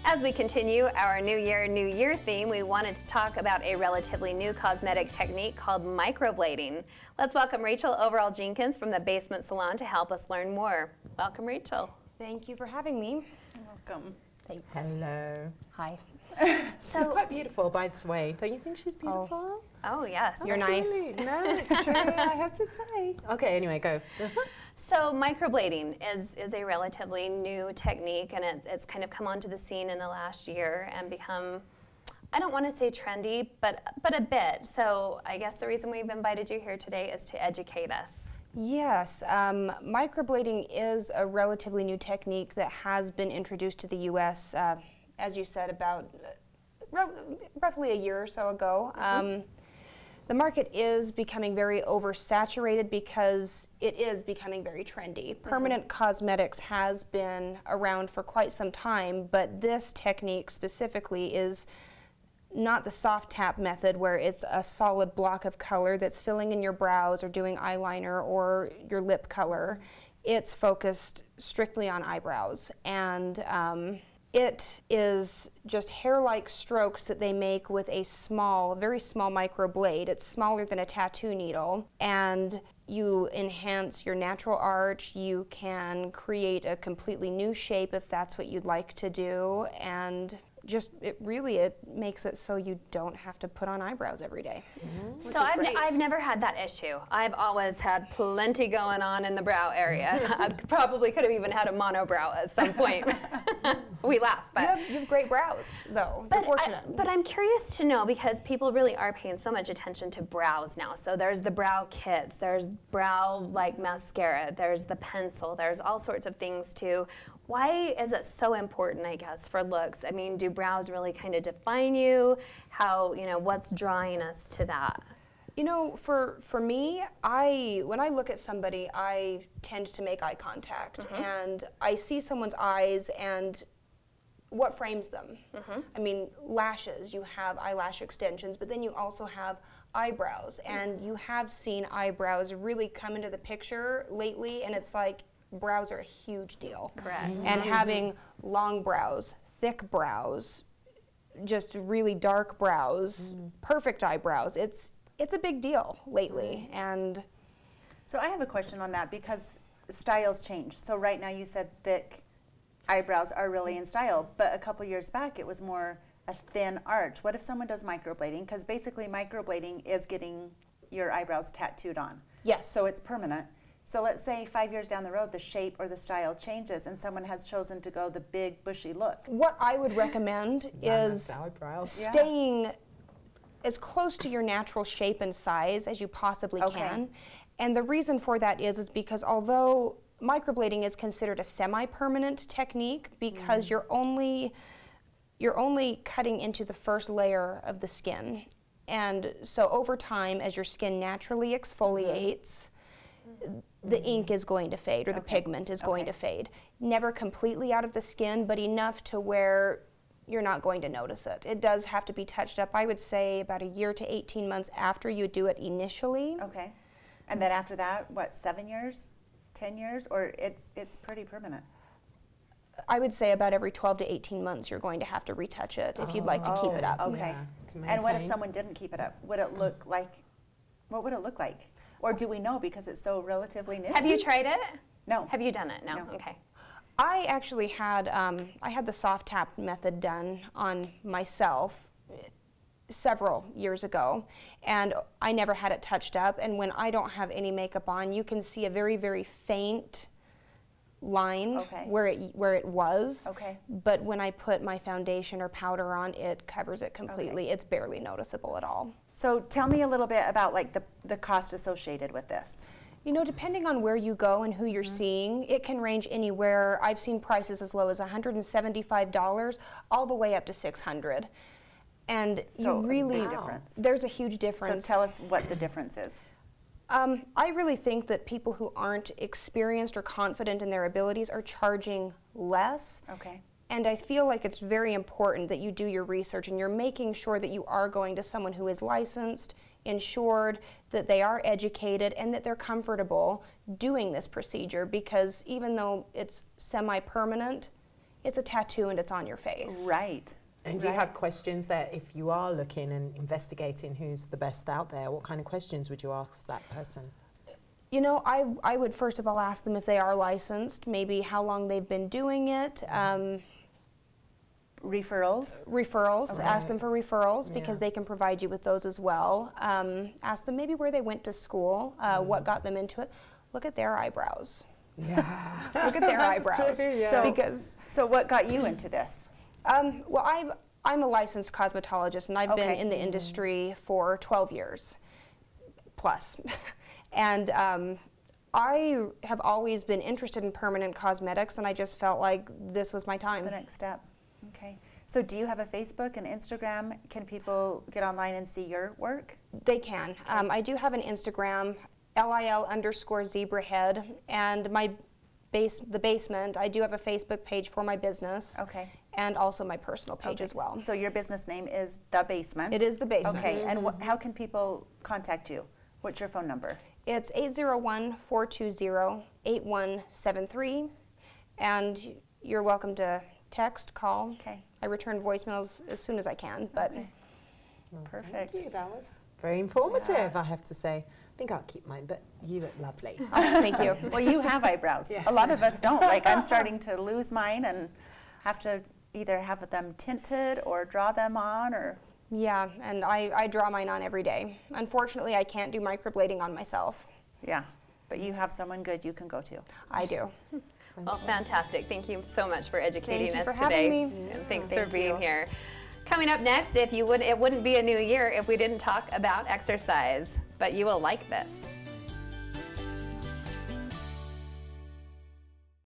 As we continue our New Year theme, we wanted to talk about a relatively new cosmetic technique called microblading. Let's welcome Rachel Overall-Jenkins from the Basement Salon to help us learn more. Welcome, Rachel. Thank you for having me. You're welcome. Thanks. Hello. Hi. She's quite beautiful, by the way. Don't you think she's beautiful? Oh, yes. You're nice. No, it's true, I have to say. Okay, anyway, go. So microblading is a relatively new technique, and it's kind of come onto the scene in the last year and become, I don't want to say trendy, but a bit. So I guess the reason we've invited you here today is to educate us. Yes, microblading is a relatively new technique that has been introduced to the U.S., as you said, about roughly a year or so ago. The market is becoming very oversaturated because it is becoming very trendy. Permanent cosmetics has been around for quite some time, but this technique specifically is not the soft tap method where it's a solid block of color that's filling in your brows or doing eyeliner or your lip color. It's focused strictly on eyebrows, and it is just hair-like strokes that they make with a very small microblade. It's smaller than a tattoo needle, and you enhance your natural arch. You can create a completely new shape if that's what you'd like to do, and just it makes it so you don't have to put on eyebrows every day. So I've never had that issue. I've always had plenty going on in the brow area. I probably could have even had a monobrow at some point. We laugh, but you have great brows, though. You're fortunate. But I'm curious to know, because people really are paying so much attention to brows now. So there's the brow kits, there's brow like mascara, there's the pencil, there's all sorts of things too. Why is it so important, I guess, for looks? I mean, do brows really kind of define you? How, what's drawing us to that? You know, for me, when I look at somebody, I tend to make eye contact, and I see someone's eyes and what frames them. I mean, lashes, you have eyelash extensions, but then you also have eyebrows, and you have seen eyebrows really come into the picture lately, and it's like, brows are a huge deal. Correct. And having long brows, thick brows, just really dark brows, perfect eyebrows, it's a big deal lately. And so I have a question on that, because styles change. So right now you said thick eyebrows are really in style, but a couple years back it was more a thin arch. What if someone does microblading? Because basically microblading is getting your eyebrows tattooed on. yes. So it's permanent. So let's say 5 years down the road the shape or the style changes and someone has chosen to go the big bushy look. What I would recommend is staying as close to your natural shape and size as you possibly can. And the reason for that is because although microblading is considered a semi-permanent technique, because you're only cutting into the first layer of the skin. And so over time, as your skin naturally exfoliates, the ink is going to fade, or the pigment is going to fade. Never completely out of the skin, but enough to where you're not going to notice it. It does have to be touched up, I would say, about a year to 18 months after you do it initially. Okay. And then after that, what, 7 years, 10 years, or it's pretty permanent? I would say about every 12 to 18 months you're going to have to retouch it if you'd like to keep it up. Okay. Yeah, and what if someone didn't keep it up? Would it look like, what would it look like? Or do we know because it's so relatively new? Have you tried it? No. Have you done it? No. No. Okay. I actually had the soft tap method done on myself several years ago, and I never had it touched up. And when I don't have any makeup on, you can see a very, very faint line where it was. Okay. But when I put my foundation or powder on, it covers it completely. Okay. It's barely noticeable at all. So tell me a little bit about like the cost associated with this. You know, depending on where you go and who you're seeing, it can range anywhere. I've seen prices as low as $175 all the way up to $600. And So you really, a big difference. There's a huge difference. So tell us what the difference is. I really think that people who aren't experienced or confident in their abilities are charging less. Okay. And I feel like it's very important that you do your research and you're making sure that you are going to someone who is licensed, insured, that they are educated, and that they're comfortable doing this procedure, because even though it's semi-permanent, it's a tattoo and it's on your face. Right. And do you have questions that if you are looking and investigating who's the best out there, what kind of questions would you ask that person? You know, I would first of all ask them if they are licensed, maybe how long they've been doing it. Referrals? Referrals, ask them for referrals Yeah. because they can provide you with those as well. Ask them maybe where they went to school, what got them into it. Look at their eyebrows. Yeah. Look at their eyebrows. true, yeah. So what got you into this? Well, I'm a licensed cosmetologist, and I've been Okay. in the industry for 12 years plus. And I have always been interested in permanent cosmetics, and I just felt like this was my time. The next step. Okay. So do you have a Facebook and Instagram? Can people get online and see your work? They can. I do have an Instagram, LIL_zebrahead, and the basement. I do have a Facebook page for my business. Okay. And also my personal page as well. So your business name is The Basement? It is The Basement. Okay. And how can people contact you? What's your phone number? It's 801-420-8173, and you're welcome to text, call. Okay. I return voicemails as soon as I can, but Okay. Perfect. Thank you, that was very informative, I have to say. I think I'll keep mine, but you look lovely. oh, thank you. Well, you have eyebrows. Yes. A lot of us don't. Like, I'm starting to lose mine and have to either have them tinted or draw them on or... Yeah, and I draw mine on every day. Unfortunately, I can't do microblading on myself. Yeah. But you have someone good you can go to. I do. Well, fantastic. Thank you so much for educating Thank you us for today. having me. And thanks Thank for being you. here. Coming up next, it wouldn't be a new year if we didn't talk about exercise, but you will like this.